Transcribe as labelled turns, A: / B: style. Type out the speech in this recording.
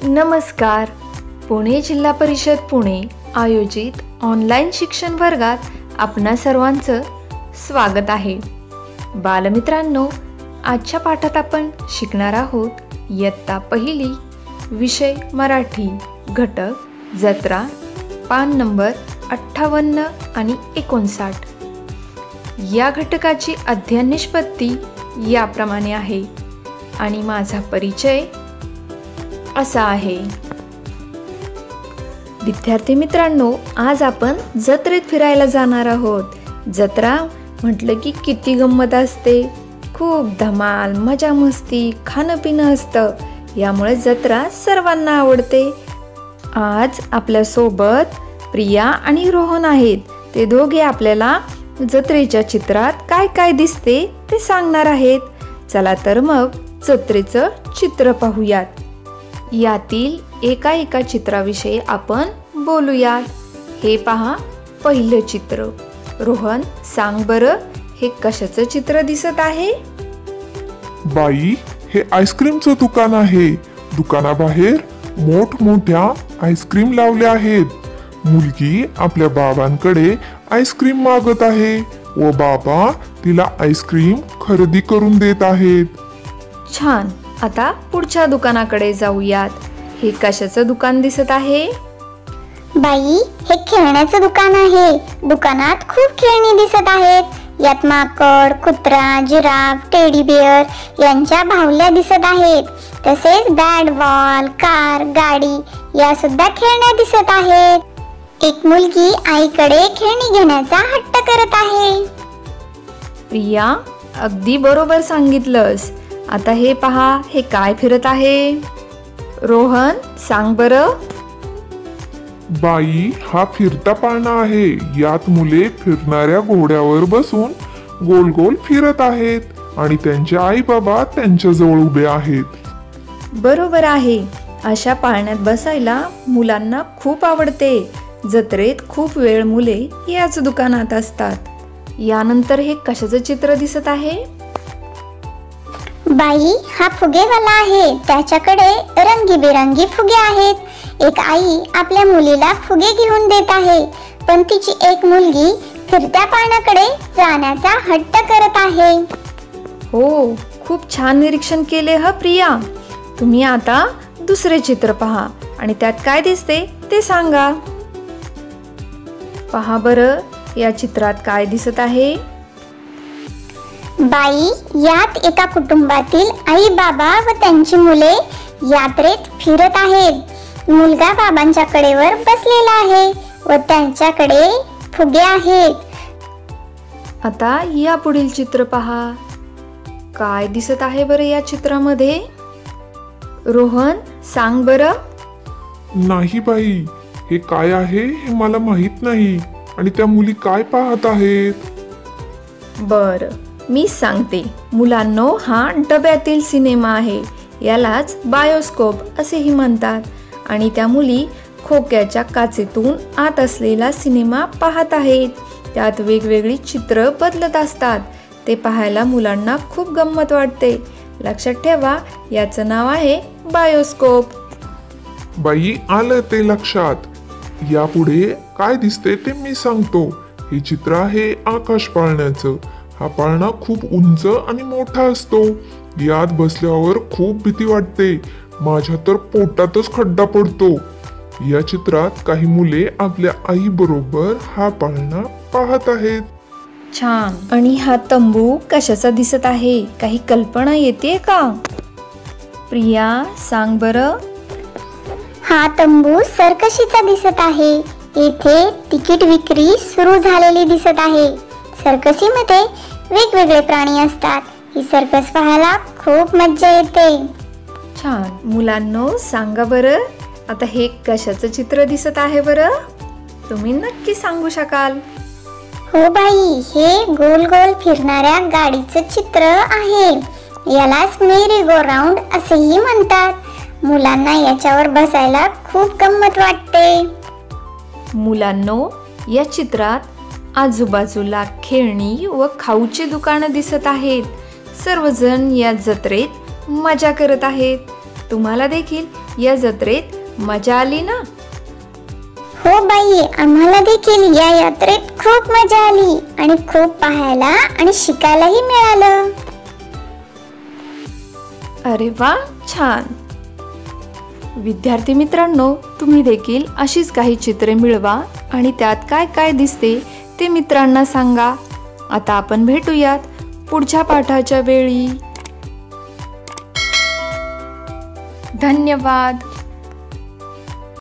A: नमस्कार. पुणे जिल्हा परिषद पुणे आयोजित ऑनलाईन शिक्षण वर्गात आपणा सर्वांचं स्वागत आहे. बालमित्रांनो, आजच्या पाठात आपण शिकणार आहोत इयत्ता पहिली, विषय मराठी, घटक जत्रा, पान नंबर 58 आणि 59. या घटकाची अध्ययन निष्पत्ती याप्रमाणे आहे आणि माझा परिचय असा आहे. विद्यार्थी मित्रांनो, आज आपण जत्रेत फिरायला जाणार आहोत. जत्रा म्हटलं की किती गंमत असते. खूप धमाल, मजा मस्ती, खाणं पिणं असतं. यामुळे जत्रा सर्वांना आवडते. आज आपल्यासोबत प्रिया आणि रोहन आहेत. ते दोघे आपल्याला जत्रेच्या चित्रात काय काय दिसते ते सांगणार आहेत. चला तर मग जत्रेचं चित्र पाहूयात. यातील एका चित्राविषयी आपण बोलूयात. हे पहा, पहिलं चित्र. रोहन, सांग बरं, हे कशाचं चित्र दिसत आहे?
B: बाई, हे आईस्क्रीमचं दुकान आहे. दुकानाबाहेर मोठमोठ्या आईस्क्रीम लावल्या आहेत. मुलगी आपल्या बाबांकडे आईस्क्रीम मागत आहे व बाबा तिला आईस्क्रीम खरेदी करून देत आहेत.
A: छान. आता पुढच्या दुकानाकडे जाऊयात. हे कशाचं दुकान दिसत आहे?
C: बाई, हे खेळण्याचं दुकान आहे. दुकानात खूप खेळणी दिसत आहेत. यात माकड, कुत्रा, जिराफ, टेडी बिअर यांच्या बाहुल्या दिसत आहेत. तसेच बॅट बॉल, कार, गाडी या सुद्धा खेळण्या दिसत आहेत. एक मुलगी आईकडे खेळणी घेण्याचा हट्ट करत आहे.
A: प्रिया, अगदी बरोबर सांगितलंस. आता हे पहा, हे काय फिरत आहे? रोहन, सांग बरं.
B: बाई, हा फिरता पाळणा आहे. यात मुले फिरणाऱ्या घोड्यावर बसून गोल गोल फिरत आहेत आणि त्यांचे आई बाबा त्यांच्या जवळ उभे आहेत.
A: बरोबर आहे. अशा पाळण्यात बसायला मुलांना खूप आवडते. जत्रेत खूप वेळ मुले याच दुकानात असतात. यानंतर हे कशाचं चित्र दिसत आहे?
C: बाई, हा फुगेवाला आहे. त्याच्याकडे रंगीबेरंगी फुगे आहेत. एक आई आपल्या मुलीला फुगे घेऊन देत आहे, पण तिची एक मुलगी फिरत्या पाळण्याकडे जाण्याचा हट्ट करत आहे.
A: हो, खूप छान निरीक्षण केले ह प्रिया. तुम्ही आता दुसरे चित्र पहा आणि त्यात काय दिसते ते सांगा. पहा बरं, या चित्रात काय दिसत आहे?
C: बाई, यात एका कुटुंबातील आई बाबा व त्यांची मुले यात्रेत फिरत आहेत. मुलगा बाबांच्या कडेवर बसलेला आहे व त्यांच्याकडे फुगे आहेत.
A: आता या पुढील चित्र पहा. काय दिसत आहे बरं या चित्रामध्ये? रोहन, सांग बरं.
B: नाही बाई, हे काय आहे हे मला माहित नाही. आणि त्या मुली काय पाहत आहेत?
A: बरं, मी सांगते. मुलांनो, हा डब्यातील सिनेमा आहे. यालाच बायोस्कोप असेही म्हणतात. आणि त्या मुली खोक्याच्या काचेतून आत असलेला सिनेमा पाहत आहेत. त्यात वेगवेगळी चित्र बदलत असतात. ते पाहायला मुलांना खूप गंमत वाटते. लक्षात ठेवा, याचं नाव आहे बायोस्कोप.
B: बाई, आलं ते लक्षात. यापुढे काय दिसते ते मी सांगतो. हे चित्र आहे आकाश पाळण्याचं. हा पाळणा खूप उंच आणि मोठा असतो. यात बसल्यावर खूप भीती वाटते. माझ्या तर पोटातच खड्डा पडतो. या चित्रात काही मुले आपल्या आई बरोबर हा पाळणा पाहत आहेत.
A: छान. आणि हा तंबू कशाचा दिसत आहे? काही कल्पना येते का? प्रिया, सांग बरं.
C: हा तंबू सर्कशीचा दिसत आहे. येथे तिकीट विक्री सुरू झालेली दिसत आहे. सर्कसीमध्ये वेगवेगळे प्राणी असतात. ही सर्कस पाहायला खूप मज्जा येते.
A: छान. मुलांनो, सांगा बरं, आता हे कशाचं चित्र दिसत आहे बरं? तुम्ही नक्की सांगू शकाल.
C: हो बाई, हे गोल गोल फिरणाऱ्या गाडीचं चित्र आहे. यालाच मेरी गो राऊंड असेही म्हणतात. मुलांना याच्यावर बसायला खूप गंमत वाटते.
A: मुलांनो, या चित्रात आजूबाजूला खेळणी व खाऊची दुकानं दिसत आहेत. सर्वजण या जत्रेत मजा करत आहेत. तुम्हाला देखील या जत्रेत मजा आली ना?
C: हो बाई, आम्हाला देखील या यात्रेत खूप मजा आली आणि खूप पाहायला आणि शिकायलाही मिळालं.
A: अरे वा, छान. विद्यार्थी मित्रांनो, तुम्ही देखील अशीच काही चित्रे मिळवा आणि त्यात काय काय दिसते ते मित्रांना सांगा. आता आपण भेटूयात पुढच्या पाठाच्या वेळी. धन्यवाद.